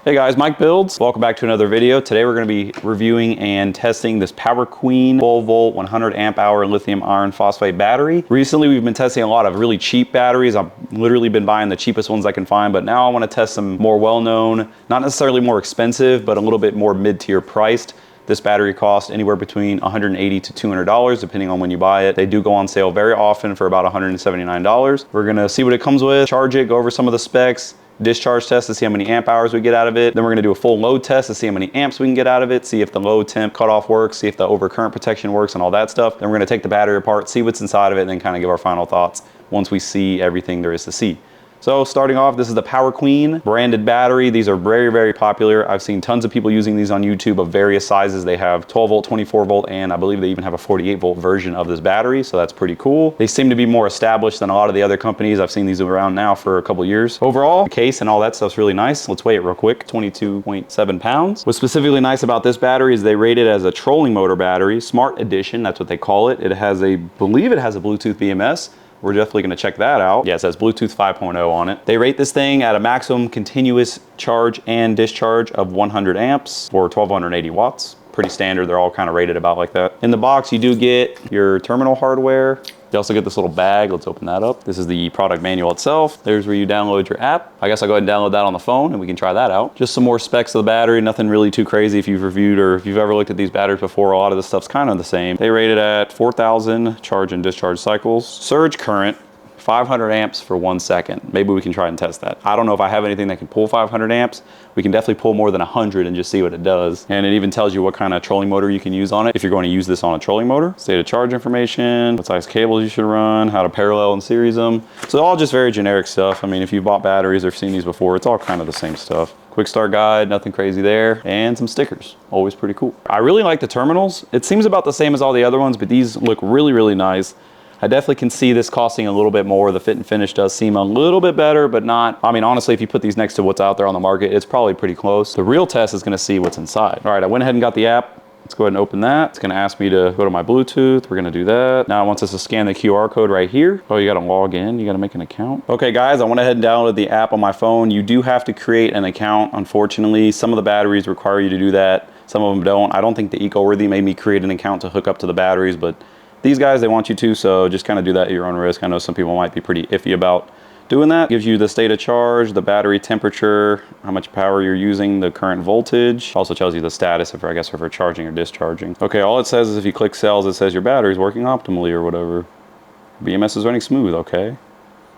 Hey guys, Mike Builds. Welcome back to another video. Today we're going to be reviewing and testing this Power Queen 12 volt 100 amp hour lithium iron phosphate battery. Recently we've been testing a lot of really cheap batteries. I've literally been buying the cheapest ones I can find, but now I want to test some more well-known, not necessarily more expensive, but a little bit more mid-tier priced. This battery costs anywhere between $180 to $200 depending on when you buy it. They do go on sale very often for about $179. We're gonna see what it comes with, charge it, go over some of the specs, discharge test to see how many amp hours we get out of it. Then we're gonna do a full load test to see how many amps we can get out of it, see if the low temp cutoff works, see if the overcurrent protection works and all that stuff. Then we're gonna take the battery apart, see what's inside of it, and then kind of give our final thoughts once we see everything there is to see. So starting off, this is the Power Queen branded battery. These are very, very popular. I've seen tons of people using these on YouTube of various sizes. They have 12 volt, 24 volt, and I believe they even have a 48 volt version of this battery. So that's pretty cool. They seem to be more established than a lot of the other companies. I've seen these around now for a couple years. Overall, the case and all that stuff's really nice. Let's weigh it real quick. 22.7 pounds. What's specifically nice about this battery is they rate it as a trolling motor battery, Smart Edition. That's what they call it. It has I believe it has a Bluetooth BMS. We're definitely gonna check that out. Yeah, it says Bluetooth 5.0 on it. They rate this thing at a maximum continuous charge and discharge of 100 amps or 1280 watts. Pretty standard, they're all kind of rated about like that. In the box, you do get your terminal hardware. You also get this little bag. Let's open that up. This is the product manual itself. There's where you download your app. I guess I'll go ahead and download that on the phone and we can try that out. Just some more specs of the battery, nothing really too crazy. If you've reviewed or if you've ever looked at these batteries before, a lot of this stuff's kind of the same. They rate it at 4,000 charge and discharge cycles. Surge current, 500 amps for 1 second. Maybe we can try and test that. I don't know if I have anything that can pull 500 amps. We can definitely pull more than 100 and just see what it does. And it even tells you what kind of trolling motor you can use on it if you're going to use this on a trolling motor. State of charge information, what size cables you should run, how to parallel and series them. So all just very generic stuff. I mean, if you've bought batteries or seen these before, it's all kind of the same stuff. Quick start guide, nothing crazy there, and some stickers. Always pretty cool. I really like the terminals. It seems about the same as all the other ones, but these look really, really nice. I definitely can see this costing a little bit more. The fit and finish does seem a little bit better, but not, I mean, honestly, if you put these next to what's out there on the market, it's probably pretty close. The real test is gonna see what's inside. All right, I went ahead and got the app. Let's go ahead and open that. It's gonna ask me to go to my Bluetooth. We're gonna do that. Now it wants us to scan the QR code right here. Oh, you gotta log in, you gotta make an account. Okay guys, I went ahead and downloaded the app on my phone. You do have to create an account, unfortunately. Some of the batteries require you to do that. Some of them don't. I don't think the EcoWorthy made me create an account to hook up to the batteries, but these guys, they want you to, so just kind of do that at your own risk. I know some people might be pretty iffy about doing that. Gives you the state of charge, the battery temperature, how much power you're using, the current voltage. Also tells you the status if, I guess, if we're charging or discharging. Okay, all it says is if you click cells, it says your battery's working optimally or whatever. BMS is running smooth, okay.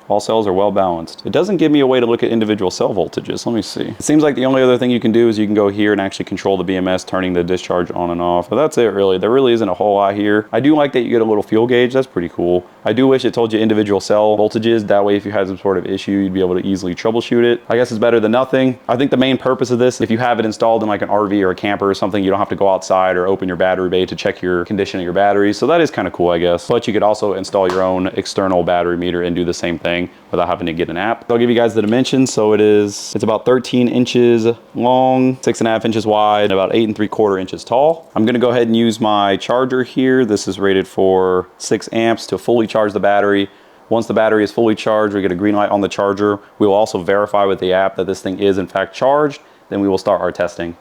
All cells are well balanced. It doesn't give me a way to look at individual cell voltages. Let me see. It seems like the only other thing you can do is you can go here and actually control the BMS, turning the discharge on and off. But that's it really. There really isn't a whole lot here. I do like that you get a little fuel gauge. That's pretty cool. I do wish it told you individual cell voltages. That way if you had some sort of issue, you'd be able to easily troubleshoot it. I guess it's better than nothing. I think the main purpose of this, if you have it installed in like an RV or a camper or something, you don't have to go outside or open your battery bay to check your condition of your batteries. So that is kind of cool, I guess. But you could also install your own external battery meter and do the same thing without having to get an app. I'll give you guys the dimensions. So it's about 13 inches long, 6.5 inches wide, and about 8 3/4 inches tall. I'm gonna go ahead and use my charger here. This is rated for 6 amps to fully charge the battery. Once the battery is fully charged, we get a green light on the charger. We will also verify with the app that this thing is in fact charged. Then we will start our testing.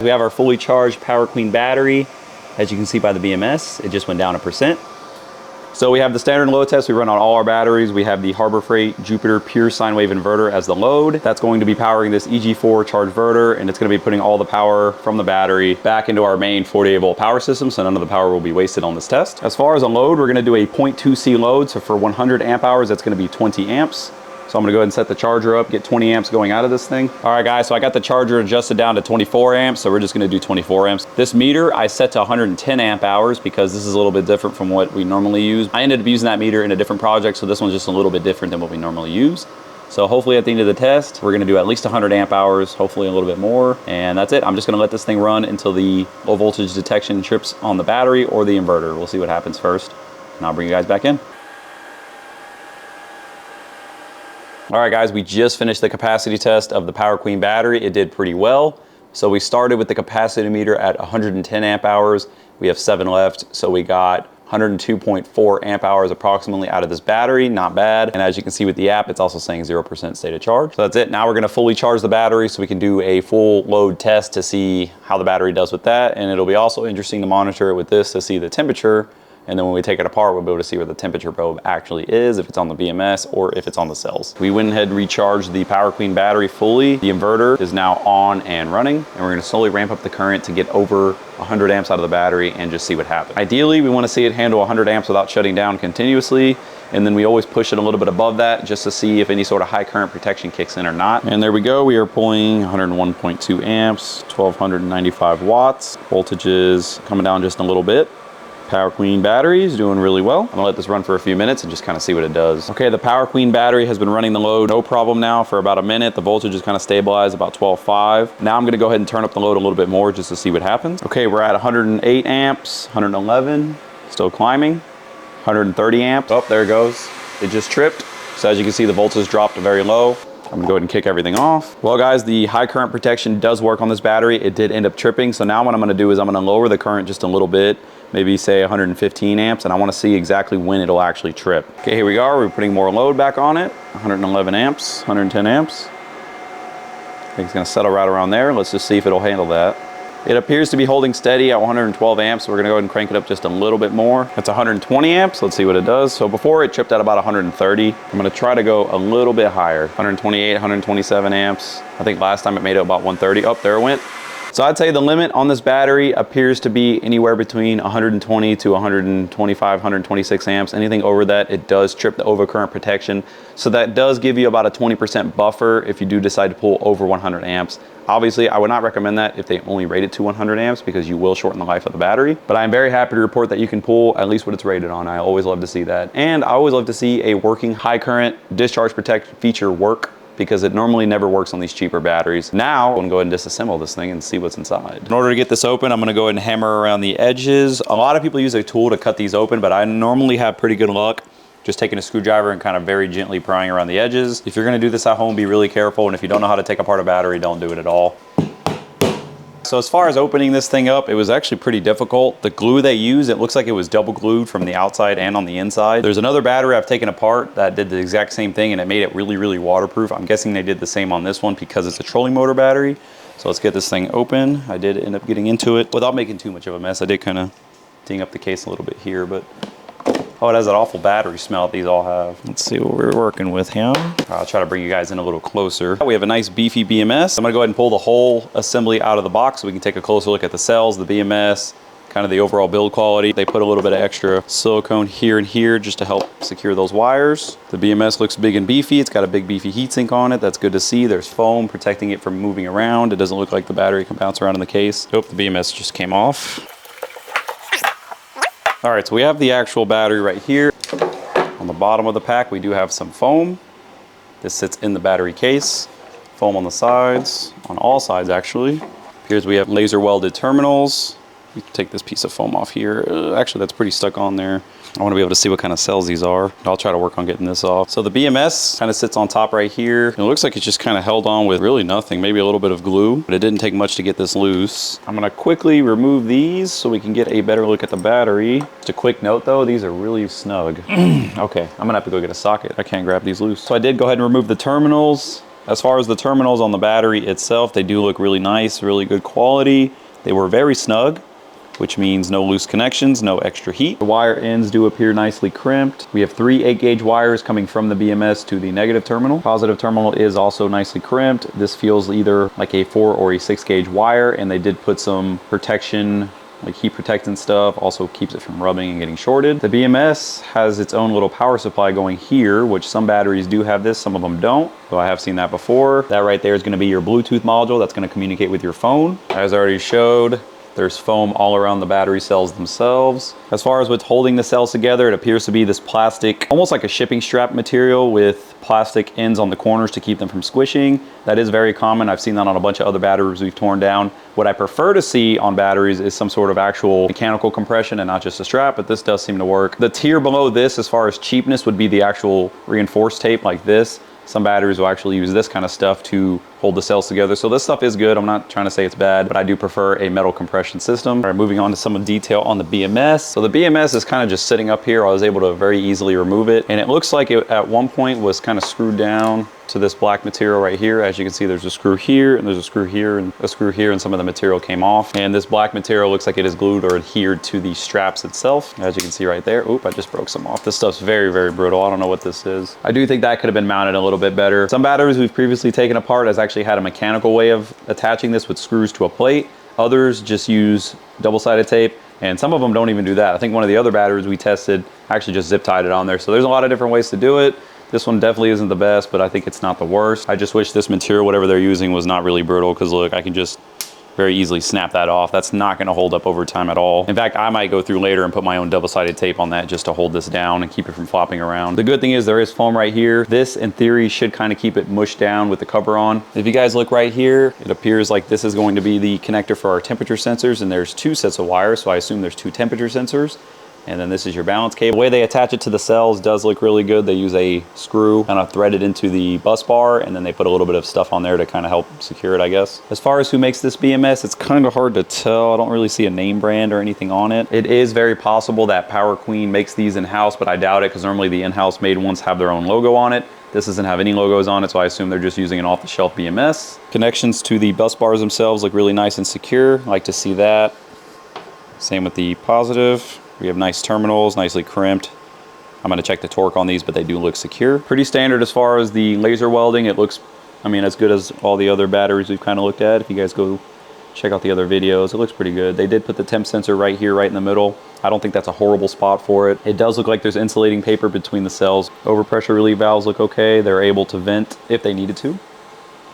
We have our fully charged Power Queen battery. As you can see by the BMS, it just went down 1%. So we have the standard load test we run on all our batteries. We have the Harbor Freight Jupiter pure sine wave inverter as the load. That's going to be powering this EG4 charge inverter, and it's going to be putting all the power from the battery back into our main 48 volt power system, so none of the power will be wasted on this test. As far as a load, we're going to do a 0.2C load. So for 100 amp hours, that's going to be 20 amps. So I'm gonna go ahead and set the charger up, get 20 amps going out of this thing. All right guys, so I got the charger adjusted down to 24 amps, so we're just gonna do 24 amps. This meter I set to 110 amp hours because this is a little bit different from what we normally use. I ended up using that meter in a different project, so this one's just a little bit different than what we normally use. So hopefully at the end of the test, we're gonna do at least 100 amp hours, hopefully a little bit more, and that's it. I'm just gonna let this thing run until the low voltage detection trips on the battery or the inverter. We'll see what happens first, and I'll bring you guys back in. All right guys, we just finished the capacity test of the Power Queen battery. It did pretty well. So we started with the capacity meter at 110 amp hours. We have 7 left, so we got 102.4 amp hours approximately out of this battery, not bad. And as you can see with the app, it's also saying 0% state of charge. So that's it. Now we're gonna fully charge the battery so we can do a full load test to see how the battery does with that. And it'll be also interesting to monitor it with this to see the temperature. And then when we take it apart, we'll be able to see where the temperature probe actually is, if it's on the BMS or if it's on the cells. We went ahead and recharged the Power Queen battery fully. The inverter is now on and running, and we're gonna slowly ramp up the current to get over 100 amps out of the battery and just see what happens. Ideally, we wanna see it handle 100 amps without shutting down continuously. And then we always push it a little bit above that just to see if any sort of high current protection kicks in or not. And there we go. We are pulling 101.2 amps, 1295 watts. Voltage is coming down just a little bit. Power Queen battery is doing really well. I'm gonna let this run for a few minutes and just kind of see what it does. Okay, the Power Queen battery has been running the load no problem now for about a minute. The voltage is kind of stabilized about 12.5. Now I'm gonna go ahead and turn up the load a little bit more just to see what happens. Okay, we're at 108 amps, 111, still climbing, 130 amps. Oh, there it goes. It just tripped. So as you can see, the voltage dropped very low. I'm gonna go ahead and kick everything off. Well guys, the high current protection does work on this battery. It did end up tripping. So now what I'm gonna do is I'm gonna lower the current just a little bit, maybe say 115 amps, and I wanna see exactly when it'll actually trip. Okay, here we are. We're putting more load back on it. 111 amps, 110 amps. I think it's gonna settle right around there. Let's just see if it'll handle that. It appears to be holding steady at 112 amps. So we're gonna go ahead and crank it up just a little bit more. That's 120 amps. Let's see what it does. So before it tripped at about 130. I'm gonna try to go a little bit higher. 128, 127 amps. I think last time it made it about 130. Oh, there it went. So I'd say the limit on this battery appears to be anywhere between 120 to 125, 126 amps. Anything over that, it does trip the overcurrent protection. So that does give you about a 20% buffer if you do decide to pull over 100 amps. Obviously, I would not recommend that if they only rate it to 100 amps because you will shorten the life of the battery. But I'm very happy to report that you can pull at least what it's rated on. I always love to see that. And I always love to see a working high current discharge protect feature work, because it normally never works on these cheaper batteries. Now, I'm gonna go ahead and disassemble this thing and see what's inside. In order to get this open, I'm gonna go ahead and hammer around the edges. A lot of people use a tool to cut these open, but I normally have pretty good luck just taking a screwdriver and kind of very gently prying around the edges. If you're gonna do this at home, be really careful, and if you don't know how to take apart a battery, don't do it at all. So as far as opening this thing up, it was actually pretty difficult. The glue they used, it looks like it was double glued from the outside and on the inside. There's another battery I've taken apart that did the exact same thing, and it made it really, really waterproof. I'm guessing they did the same on this one because it's a trolling motor battery. So let's get this thing open. I did end up getting into it without making too much of a mess. I did kind of ding up the case a little bit here, but oh, it has that awful battery smell that these all have. Let's see what we're working with here. I'll try to bring you guys in a little closer. We have a nice beefy BMS. I'm gonna go ahead and pull the whole assembly out of the box so we can take a closer look at the cells, the BMS, kind of the overall build quality. They put a little bit of extra silicone here and here just to help secure those wires. The BMS looks big and beefy. It's got a big beefy heatsink on it. That's good to see. There's foam protecting it from moving around. It doesn't look like the battery can bounce around in the case. Oh, the BMS just came off. All right, so we have the actual battery right here. On the bottom of the pack, we do have some foam. This sits in the battery case. Foam on the sides, on all sides actually. Here's we have laser welded terminals. We can take this piece of foam off here. Actually, that's pretty stuck on there. I want to be able to see what kind of cells these are. I'll try to work on getting this off. So the BMS kind of sits on top right here. It looks like it's just kind of held on with really nothing, maybe a little bit of glue, but it didn't take much to get this loose. I'm gonna quickly remove these so we can get a better look at the battery. Just a quick note though, these are really snug. Okay, I'm gonna have to go get a socket. I can't grab these loose. So I did go ahead and remove the terminals. As far as the terminals on the battery itself, they do look really nice, really good quality. They were very snug, which means no loose connections, no extra heat. The wire ends do appear nicely crimped. We have 3 8-gauge wires coming from the BMS to the negative terminal. Positive terminal is also nicely crimped. This feels either like a 4 or a 6-gauge wire, and they did put some protection, like heat protectant stuff, also keeps it from rubbing and getting shorted. The BMS has its own little power supply going here, which some batteries do have this, some of them don't. So I have seen that before. That right there is gonna be your Bluetooth module that's gonna communicate with your phone. As I already showed, there's foam all around the battery cells themselves. As far as what's holding the cells together, it appears to be this plastic, almost like a shipping strap material with plastic ends on the corners to keep them from squishing. That is very common. I've seen that on a bunch of other batteries we've torn down. What I prefer to see on batteries is some sort of actual mechanical compression and not just a strap, but this does seem to work. The tier below this, as far as cheapness, would be the actual reinforced tape like this. Some batteries will actually use this kind of stuff to hold the cells together. So this stuff is good. I'm not trying to say it's bad, but I do prefer a metal compression system. All right, moving on to some detail on the BMS. So the BMS is kind of just sitting up here. I was able to very easily remove it. And it looks like it at one point was kind of screwed down to this black material right here. As you can see, there's a screw here and there's a screw here and a screw here, and some of the material came off. And this black material looks like it is glued or adhered to the straps itself. As you can see right there. Oop, I just broke some off. This stuff's very, very brittle. I don't know what this is. I do think that could have been mounted a little bit better. Some batteries we've previously taken apart has actually had a mechanical way of attaching this with screws to a plate. Others just use double-sided tape, and some of them don't even do that. I think one of the other batteries we tested actually just zip tied it on there. So there's a lot of different ways to do it. This one definitely isn't the best, but I think it's not the worst. I just wish this material, whatever they're using, was not really brittle, because look, I can just very easily snap that off. That's not gonna hold up over time at all. In fact, I might go through later and put my own double-sided tape on that just to hold this down and keep it from flopping around. The good thing is there is foam right here. This, in theory, should kind of keep it mushed down with the cover on. If you guys look right here, it appears like this is going to be the connector for our temperature sensors, and there's 2 sets of wires, so I assume there's 2 temperature sensors. And then this is your balance cable. The way they attach it to the cells does look really good. They use a screw kind of threaded into the bus bar, and then they put a little bit of stuff on there to kind of help secure it, I guess. As far as who makes this BMS, it's kind of hard to tell. I don't really see a name brand or anything on it. It is very possible that Power Queen makes these in-house, but I doubt it, because normally the in-house made ones have their own logo on it. This doesn't have any logos on it, so I assume they're just using an off-the-shelf BMS. Connections to the bus bars themselves look really nice and secure. I like to see that. Same with the positive. We have nice terminals, nicely crimped. I'm gonna check the torque on these, but they do look secure. Pretty standard as far as the laser welding. It looks, I mean, as good as all the other batteries we've kind of looked at. If you guys go check out the other videos, it looks pretty good. They did put the temp sensor right here, right in the middle. I don't think that's a horrible spot for it. It does look like there's insulating paper between the cells. Overpressure relief valves look okay. They're able to vent if they needed to.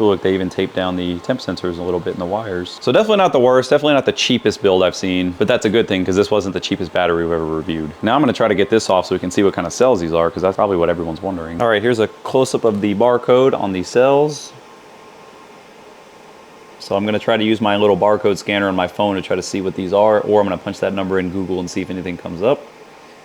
Oh, look, they even taped down the temp sensors a little bit in the wires. So definitely not the worst, definitely not the cheapest build I've seen, but that's a good thing, because this wasn't the cheapest battery we've ever reviewed. Now I'm gonna try to get this off so we can see what kind of cells these are, because that's probably what everyone's wondering. All right, here's a close-up of the barcode on these cells. So I'm gonna try to use my little barcode scanner on my phone to try to see what these are, or I'm gonna punch that number in Google and see if anything comes up.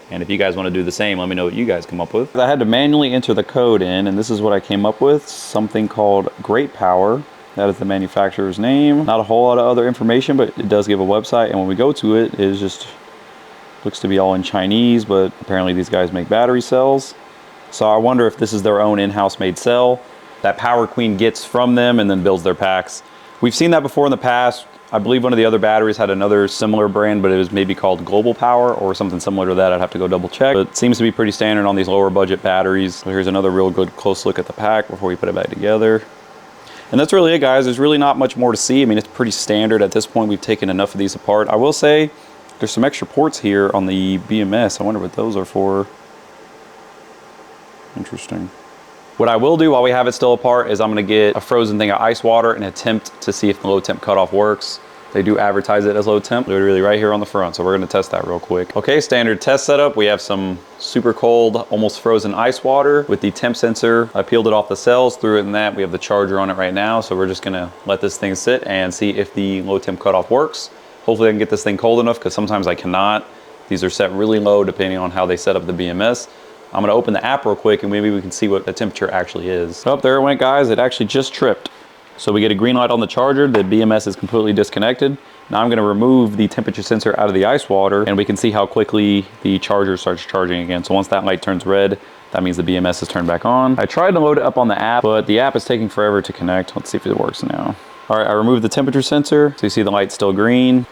And if you guys want to do the same, let me know what you guys come up with. I had to manually enter the code in, and this is what I came up with. Something called Great Power. That is the manufacturer's name. Not a whole lot of other information, but it does give a website. And when we go to it, it is just, looks to be all in Chinese, but apparently these guys make battery cells. So I wonder if this is their own in-house made cell that Power Queen gets from them and then builds their packs. We've seen that before in the past. I believe one of the other batteries had another similar brand, but it was maybe called Global Power or something similar to that. I'd have to go double check. But it seems to be pretty standard on these lower budget batteries. So here's another real good close look at the pack before we put it back together. And that's really it, guys. There's really not much more to see. I mean, it's pretty standard at this point. We've taken enough of these apart. I will say there's some extra ports here on the BMS. I wonder what those are for. Interesting. What I will do while we have it still apart is I'm gonna get a frozen thing of ice water and attempt to see if the low temp cutoff works. They do advertise it as low temp, literally right here on the front. So we're gonna test that real quick. Okay, standard test setup. We have some super cold, almost frozen ice water with the temp sensor. I peeled it off the cells, threw it in that. We have the charger on it right now. So we're just gonna let this thing sit and see if the low temp cutoff works. Hopefully I can get this thing cold enough, because sometimes I cannot. These are set really low depending on how they set up the BMS. I'm gonna open the app real quick and maybe we can see what the temperature actually is. Oh, there it went, guys. It actually just tripped. So we get a green light on the charger. The BMS is completely disconnected. Now I'm gonna remove the temperature sensor out of the ice water, and we can see how quickly the charger starts charging again. So once that light turns red, that means the BMS is turned back on. I tried to load it up on the app, but the app is taking forever to connect. Let's see if it works now. All right, I removed the temperature sensor. So you see the light's still green,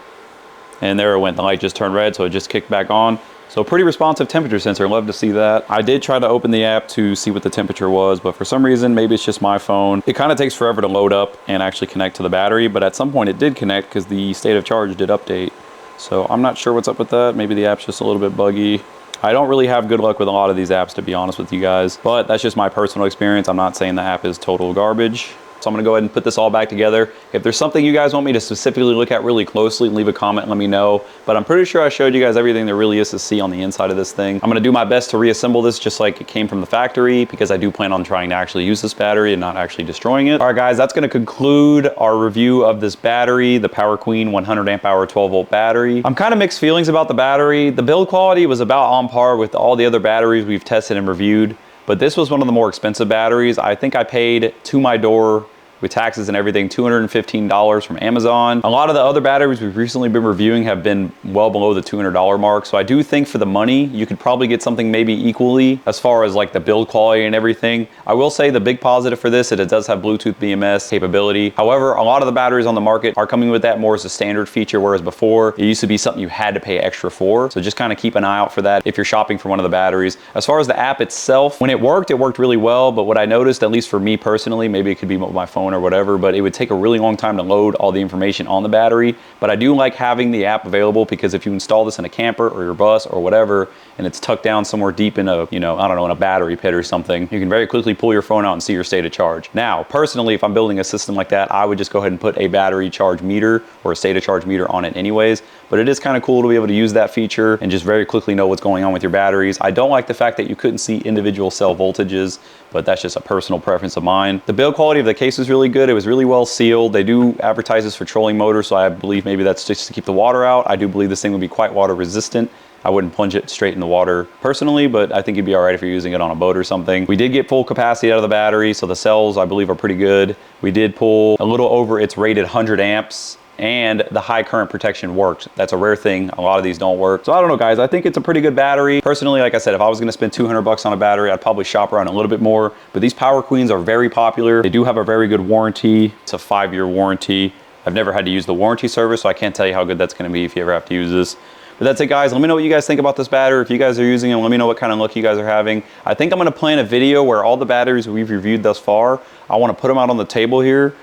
and there it went. The light just turned red, so it just kicked back on. So pretty responsive temperature sensor, love to see that. I did try to open the app to see what the temperature was, but for some reason, maybe it's just my phone. It kind of takes forever to load up and actually connect to the battery, but at some point it did connect because the state of charge did update. So I'm not sure what's up with that. Maybe the app's just a little bit buggy. I don't really have good luck with a lot of these apps, to be honest with you guys, but that's just my personal experience. I'm not saying the app is total garbage. So I'm gonna go ahead and put this all back together. If there's something you guys want me to specifically look at really closely, leave a comment and let me know. But I'm pretty sure I showed you guys everything there really is to see on the inside of this thing. I'm gonna do my best to reassemble this just like it came from the factory, because I do plan on trying to actually use this battery and not actually destroying it. All right, guys, that's gonna conclude our review of this battery, the Power Queen 100 amp hour 12 volt battery. I'm kind of mixed feelings about the battery. The build quality was about on par with all the other batteries we've tested and reviewed. but this was one of the more expensive batteries. I think I paid to my door with taxes and everything, $215 from Amazon. A lot of the other batteries we've recently been reviewing have been well below the $200 mark. So I do think for the money, you could probably get something maybe equally as far as like the build quality and everything. I will say the big positive for this is it does have Bluetooth BMS capability. However, a lot of the batteries on the market are coming with that more as a standard feature, whereas before it used to be something you had to pay extra for. So just kind of keep an eye out for that if you're shopping for one of the batteries. As far as the app itself, when it worked really well. But what I noticed, at least for me personally, maybe it could be my phone or whatever, but it would take a really long time to load all the information on the battery. But I do like having the app available, because if you install this in a camper or your bus or whatever, and it's tucked down somewhere deep in a, you know, I don't know, in a battery pit or something, you can very quickly pull your phone out and see your state of charge. Now, personally, if I'm building a system like that, I would just go ahead and put a battery charge meter or a state of charge meter on it anyways. But it is kind of cool to be able to use that feature and just very quickly know what's going on with your batteries. I don't like the fact that you couldn't see individual cell voltages, but that's just a personal preference of mine. The build quality of the case was really good. It was really well sealed. They do advertise this for trolling motors, so I believe maybe that's just to keep the water out. I do believe this thing would be quite water resistant. I wouldn't plunge it straight in the water personally, but I think you'd be all right if you're using it on a boat or something. We did get full capacity out of the battery, so the cells I believe are pretty good. We did pull a little over its rated 100 amps. And the high current protection worked. That's a rare thing. A lot of these don't work. So I don't know, guys. I think it's a pretty good battery. Personally, like I said, if I was gonna spend 200 bucks on a battery, I'd probably shop around a little bit more. But these Power Queens are very popular. They do have a very good warranty. It's a 5-year warranty. I've never had to use the warranty service, so I can't tell you how good that's gonna be if you ever have to use this. But that's it, guys. Let me know what you guys think about this battery. If you guys are using it, let me know what kind of look you guys are having. I think I'm gonna plan a video where all the batteries we've reviewed thus far, I wanna put them out on the table here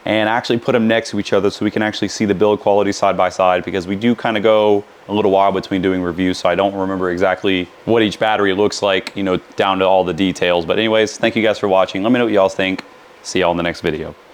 and actually put them next to each other so we can actually see the build quality side by side, because we do kind of go a little while between doing reviews, so I don't remember exactly what each battery looks like, you know, down to all the details. But anyways, thank you guys for watching. Let me know what y'all think. See y'all in the next video.